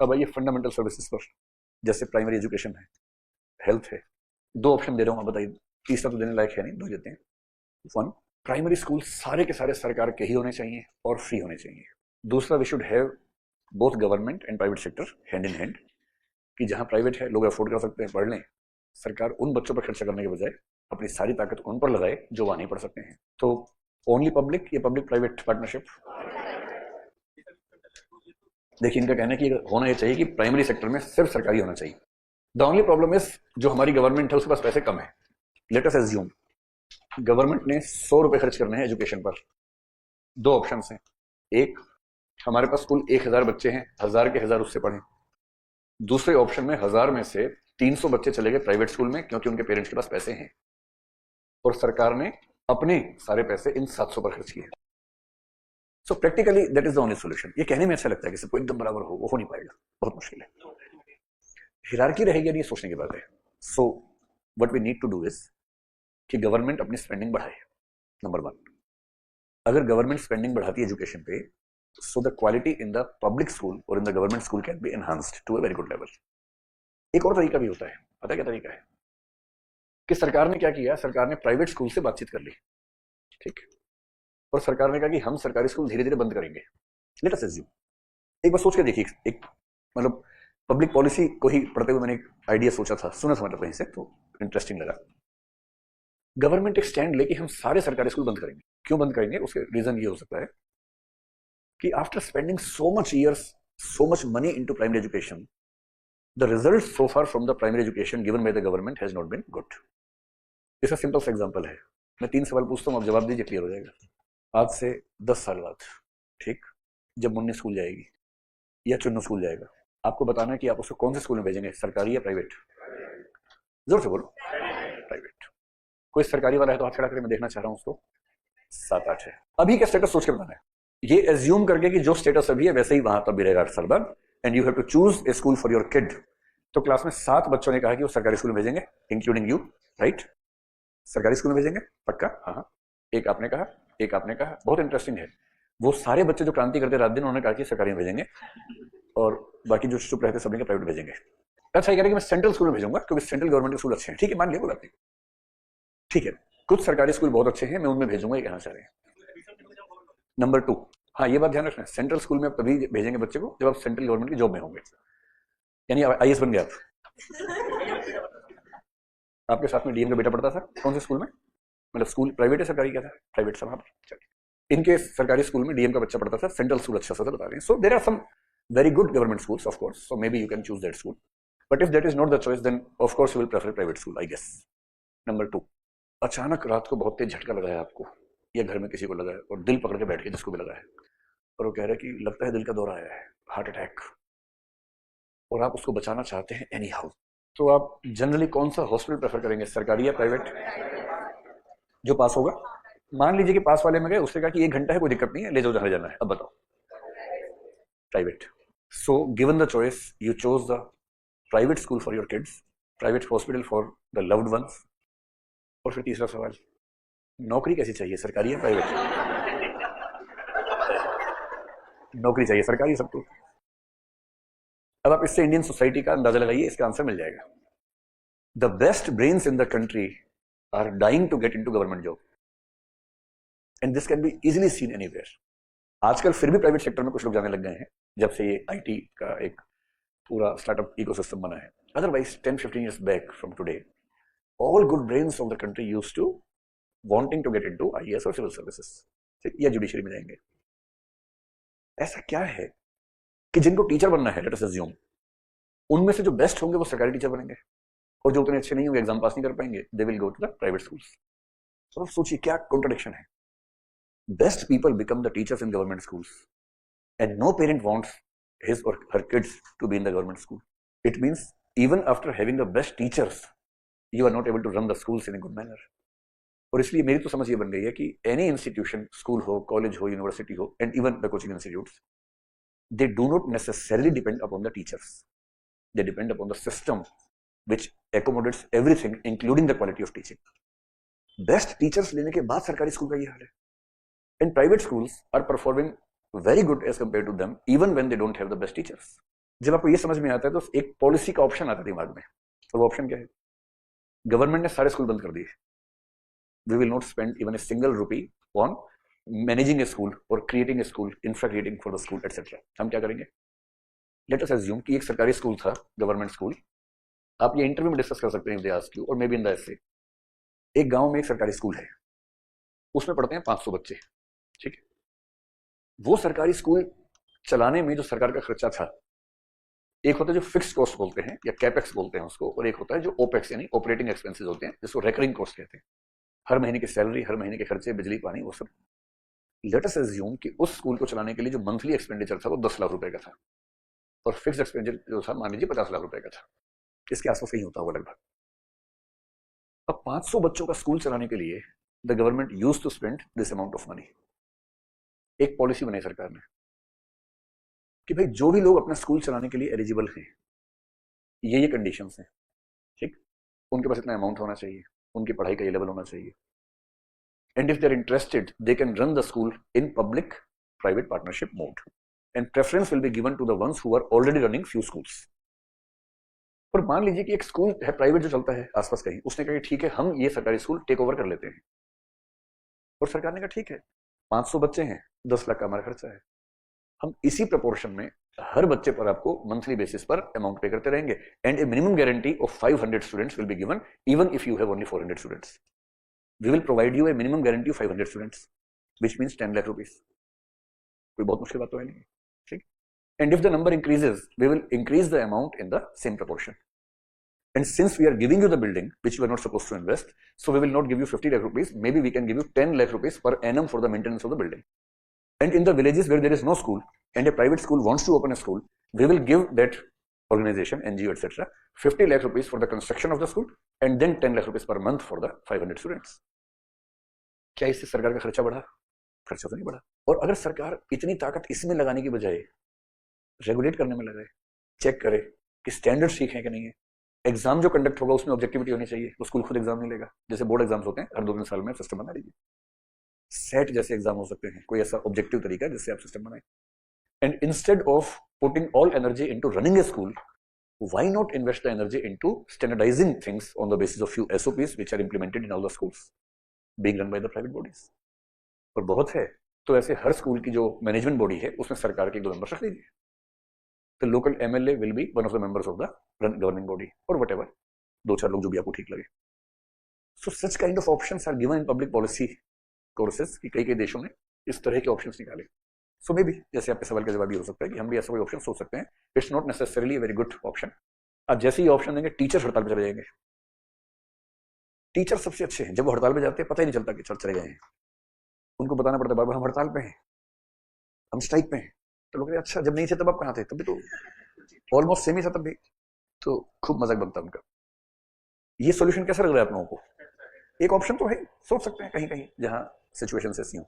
अब आइए fundamental services पर, जैसे प्राइमरी एजुकेशन है, हेल्थ है। दो ऑप्शन दे रहा हूं, आप बताइए, तीसरा तो देने लायक है नहीं, दो देते हैं। वन, प्राइमरी स्कूल सारे के सारे सरकार के ही होने चाहिए और फ्री होने चाहिए। दूसरा, we should have both government and private sector hand in hand, कि जहां प्राइवेट है लोग अफोर्ड कर सकते हैं, पढ़ लें, सरकार उन बच्चों पर खर्चा करने के बजाय अपनी सारी ताकत उन पर लगाए जो वहां नहीं पढ़ सकते हैं। तो ओनली पब्लिक या पब्लिक प्राइवेट पार्टनरशिप? देखिए, इनका कहना है कि होना ये चाहिए कि प्राइमरी सेक्टर में सिर्फ सरकारी होना चाहिए। द ओनली प्रॉब्लम इज जो हमारी गवर्नमेंट है उसके पास पैसे कम है। लेट अस एज्यूम गवर्नमेंट ने 100 रुपए खर्च करने हैं एजुकेशन पर। दो ऑप्शन हैं, एक, हमारे पास कुल 1000 बच्चे हैं, 1000 के 1000 उससे पढ़ें। दूसरे ऑप्शन में 1000 में से 300 बच्चे चले गए प्राइवेट स्कूल में क्योंकि उनके पेरेंट्स के पास पैसे हैं, और सरकार ने अपने सारे पैसे इन 700 पर खर्च किए। So practically that is the only solution. ये कहने में अच्छा लगता है कि सबको एकदम बराबर हो, वो हो नहीं पाएगा, बहुत मुश्किल है। हिरार्की रहेगी नहीं, सोचने की बात है। So what we need to do is कि गवर्नमेंट अपनी स्पेंडिंग बढ़ाए, नंबर वन। अगर गवर्नमेंट स्पेंडिंग बढ़ाती है एजुकेशन पे, so the quality in the public school और in the government school can be enhanced to a very good level. एक और तरीका भी होता है, पता क्या तरीका है? कि सरकार ने क्या किया, सरकार ने प्राइवेट स्कूल से बातचीत कर ली, ठीक, और सरकार ने कहा कि हम सरकारी स्कूल धीरे धीरे बंद करेंगे। लेट अस अज्यूम, एक बार सोच के देखिए, एक मतलब पब्लिक पॉलिसी को ही पढ़ते हुए मैंने एक आइडिया सोचा था, सुना था मतलब कहीं से, तो इंटरेस्टिंग लगा। गवर्नमेंट एक स्टैंड लेके हम सारे सरकारी स्कूल बंद करेंगे। क्यों बंद करेंगे? उसके रीजन ये हो सकता है कि after spending so much years, so much money into primary education, the result so far from the primary education given by the government has not been good. इसका सिंपल सा एग्जांपल है, मैं 3 सवाल पूछता हूं, आप जवाब दीजिए, क्लियर हो जाएगा। आज से 10 साल बाद, ठीक, जब मुन्नी स्कूल जाएगी या चुन्नू स्कूल जाएगा, आपको बताना है कि आप उसको कौन से स्कूल में भेजेंगे, सरकारी या प्राइवेट? जोर से बोलो। प्राइवेट। कोई सरकारी वाला है तो हाथ खड़ा करके मैं देखना चाह रहा हूं उसको। 7-8 है। अभी का स्टेटस सोच के बताना है, ये एज्यूम करके कि जो स्टेटस अभी है वैसे ही वहां तब भी रहेगा 8 साल बाद, and you have to choose a school for your kid. तो क्लास में 7 बच्चों ने कहा कि वो सरकारी स्कूल में भेजेंगे, इंक्लूडिंग यू, राइट? सरकारी स्कूल में भेजेंगे पक्का? हाँ। एक आपने कहा, एक आपने कहा। बहुत इंटरेस्टिंग है, वो सारे बच्चे जो क्रांति करते रात दिन, उन्होंने कहा कि सरकारी में भेजेंगे, और बाकी जो चुप रहते सब प्राइवेट भेजेंगे। अच्छा, ये कह रहे कि मैं सेंट्रल स्कूल में भेजूंगा क्योंकि सेंट्रल गवर्नमेंट के स्कूल अच्छे हैं। ठीक है, मान लिया, कोई बात नहीं, ठीक है, कुछ सरकारी स्कूल बहुत अच्छे हैं, मैं उनमें भेजूंगा, ये कहना चाह रहे हैं। नंबर 2, हाँ ये बात ध्यान रखना, सेंट्रल स्कूल में आप तभी भेजेंगे बच्चे को जब आप सेंट्रल गवर्नमेंट की जॉब में होंगे, यानी आईएएस बन गए आप। आपके साथ में डीएम का बेटा पढ़ता था कौन से स्कूल में? मतलब स्कूल प्राइवेट है सरकारी क्या था? प्राइवेट था वहां पर। चलिए, इनके सरकारी स्कूल में डीएम का बच्चा पढ़ता था, सेंट्रल स्कूल अच्छा सा बता रहे हैं। So there are some very good government schools of course, so maybe you can choose that school, but if that is not the choice then of course you will prefer private school, I guess. Number 2, अचानक रात को बहुत तेज झटका लगा है आपको, या घर में किसी को लगा है, और दिल पकड़ के बैठ के जिसको भी लगा है, और वो कह रहा है कि लगता है दिल का दौरा आया है, हार्ट अटैक, और आप उसको बचाना चाहते हैं एनी हाउ, तो आप जनरली कौन सा हॉस्पिटल प्रेफर करेंगे, सरकारी या प्राइवेट? जो पास होगा। मान लीजिए कि पास वाले में गए, उसने कहा कि 1 घंटा है, कोई दिक्कत नहीं है, ले जाओ जहां जाना है, अब बताओ। Private. So given the choice you chose the private school for your kids, private hospital for the loved ones. और फिर तीसरा सवाल, नौकरी कैसी चाहिए, सरकारी या प्राइवेट? नौकरी चाहिए सरकारी सबको। अब आप इससे इंडियन सोसाइटी का अंदाजा लगाइए, इसका आंसर मिल जाएगा। The best brains in the country are dying to get into government job, and this can be easily seen anywhere. आजकल फिर भी प्राइवेट सेक्टर में कुछ लोग जाने लग गए हैं जब से ये आईटी का एक पूरा स्टार्टअप इकोसिस्टम बना है। Otherwise 10-15 years back from today, all good brains of the country used to wanting to get into IAS और सिविल सर्विसेज या जुडिशरी में जाएंगे। ऐसा क्या है कि जिनको टीचर बनना है, लेट अस अज्यूम, उनमें से जो बेस्ट होंगे वो सरकारी टीचर बनेंगे, और जो उतने अच्छे नहीं होंगे, एग्जाम पास नहीं कर पाएंगे, they will go to the private schools. तो सोचिए क्या कॉन्ट्रडिक्शन है। Best people become the teachers in government schools, and no parent wants his or her kids to be in the government school. It means even after having the best teachers, you are not able to run the schools in a good manner. और इसलिए मेरी तो समझ ये बन गई है कि any institution, स्कूल हो, कॉलेज हो, यूनिवर्सिटी हो, and even the coaching institutes, they do not necessarily depend upon the teachers. They depend upon the system which accommodates everything, including the quality of teaching. Best teachers लेने के बाद सरकारी school का ये हाल है, and private schools are performing very good as compared to them, even when they don't have the best teachers. जब आपको ये समझ में आता है तो एक पॉलिसी का ऑप्शन आता है दिमाग में, और वो ऑप्शन क्या है? गवर्नमेंट ने सारे स्कूल बंद कर दिए, we will not spend even a single rupee on managing a school और creating a school, infra creating for the school etcetera. हम क्या करेंगे? लेट अस अज्यूम कि एक सरकारी स्कूल था, गवर्नमेंट स्कूल, आप ये इंटरव्यू में डिस्कस कर सकते हैं इफ दे आस्क यू, और may be in the essay. एक गांव में एक सरकारी स्कूल है, उसमें पढ़ते हैं 500 बच्चे, ठीक है। वो सरकारी स्कूल चलाने में जो सरकार का खर्चा था, एक होता है जो फिक्स्ड कॉस्ट बोलते हैं या कैपेक्स बोलते हैं उसको, और एक होता है जो ओपेक्स यानी ऑपरेटिंग एक्सपेंसेस होते हैं, जिसको रेकरिंग कॉस्ट कहते हैं, हर महीने की सैलरी, हर महीने के खर्चे, बिजली पानी, वो सब। लेट अस अज्यूम कि उस स्कूल को चलाने के लिए जो मंथली एक्सपेंडिचर था वो 10 लाख रुपए का था, और फिक्स्ड एक्सपेंडिचर जो था मान लीजिए 50 लाख रुपए का था, इसके आसपास कहीं होता होगा लगभग। अब 500 बच्चों का स्कूल चलाने के लिए the government use to spend this amount of money. एक पॉलिसी बनाई सरकार ने कि भाई जो भी लोग अपना स्कूल चलाने के लिए एलिजिबल हैं, ये कंडीशंस हैं, ठीक, उनके पास इतना अमाउंट होना चाहिए, उनकी पढ़ाई का ये लेवल होना चाहिए, and if they're interested they can run the school in public private partnership mode, and preference will be given to the ones who are already running few schools। पर मान लीजिए कि एक स्कूल है प्राइवेट जो चलता है आसपास कहीं, उसने कहा ठीक है हम ये सरकारी स्कूल टेक ओवर कर लेते हैं, और सरकार ने कहा ठीक है 500 बच्चे हैं, 10 लाख का हमारा खर्चा है, हम इसी प्रपोर्शन में हर बच्चे पर आपको मंथली बेसिस पर अमाउंट पे करते रहेंगे, and A minimum guarantee of 500 students will be given even if you have only 400 students. We will provide you a minimum guarantee of 500 students, which means 10 lakh rupees। कोई बहुत मुश्किल बात तो है नहीं, ठीक। And if the number increases, we will increase the amount in the same proportion। And since we are giving you the building, which you are not supposed to invest, so we will not give you 50 lakh rupees, maybe we can give you 10 lakh rupees per annum for the maintenance of the building। And in the villages where there is no school, and a private school wants to open a school, we will give that organization, NGO, etc., 50 lakh rupees for the construction of the school, and then 10 lakh rupees per month for the 500 students। क्या इससे सरकार का खर्चा बढ़ा? खर्चा तो नहीं बढ़ा। और अगर सरकार इतनी ताकत इसमें लगाने की बजाय रेगुलेट करने में लगाए, चेक करे कि स्टैंडर्ड ठीक है कि नहीं है, एग्जाम जो कंडक्ट होगा उसमें ऑब्जेक्टिविटी होनी चाहिए, वो स्कूल खुद एग्जाम नहीं लेगा, जैसे बोर्ड एग्जाम्स होते हैं हर 2-3 साल में, सिस्टम बना लीजिए। सेट जैसे एग्जाम हो सकते हैं, कोई ऐसा ऑब्जेक्टिव तरीका जिससे आप सिस्टम बनाए। And instead of putting all energy into running A school, why not invest the energy into standardizing things on the basis of few SOPs which are implemented in all the schools being run by the private bodies। और बहुत है तो ऐसे हर school की जो management body है उसमें सरकार के 2 मेंबर्स रख लीजिए, तो local MLA will be one of the members of the governing body, और वट एवर 2-4 लोग जो भी आपको ठीक लगे। So such kind of options are given in public policy courses कि कई देशों ने इस तरह के ऑप्शंस निकाले। सो मे बी जैसे आपके सवाल का जवाब ये हो सकता है कि हम भी ऐसा कोई ऑप्शन सोच सकते हैं, it's not necessarily very good option. आप जैसे ही ऑप्शन देंगे टीचर हड़ताल पर चले जाएंगे। टीचर सबसे अच्छे हैं, जब वो हड़ताल पे जाते हैं पता ही नहीं चलता कि चले गए हैं, उनको बताना पड़ता है बार बार हम हड़ताल पे हैं, हम स्ट्राइक पे हैं, तो लोग अच्छा जब नहीं थे तब आप कहाँ थे? तब भी तो ऑलमोस्ट सेम ही था तब भी, तो खूब मजाक बनता उनका। ये सोल्यूशन कैसा लग रहा है आप लोगों को? एक ऑप्शन तो है, सोच सकते हैं कहीं कहीं जहां सिचुएशन ऐसी हो।